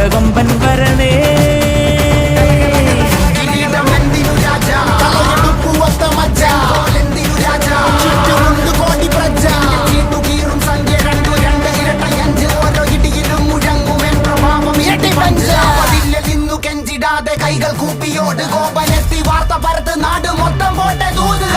കൊമ്പൻ വരണേ. കൈകൾ കൂപ്പിയോട് കോപനെത്തി വാർത്ത പരത്ത് നാട് മൊത്തം പോട്ടെ ദൂത്.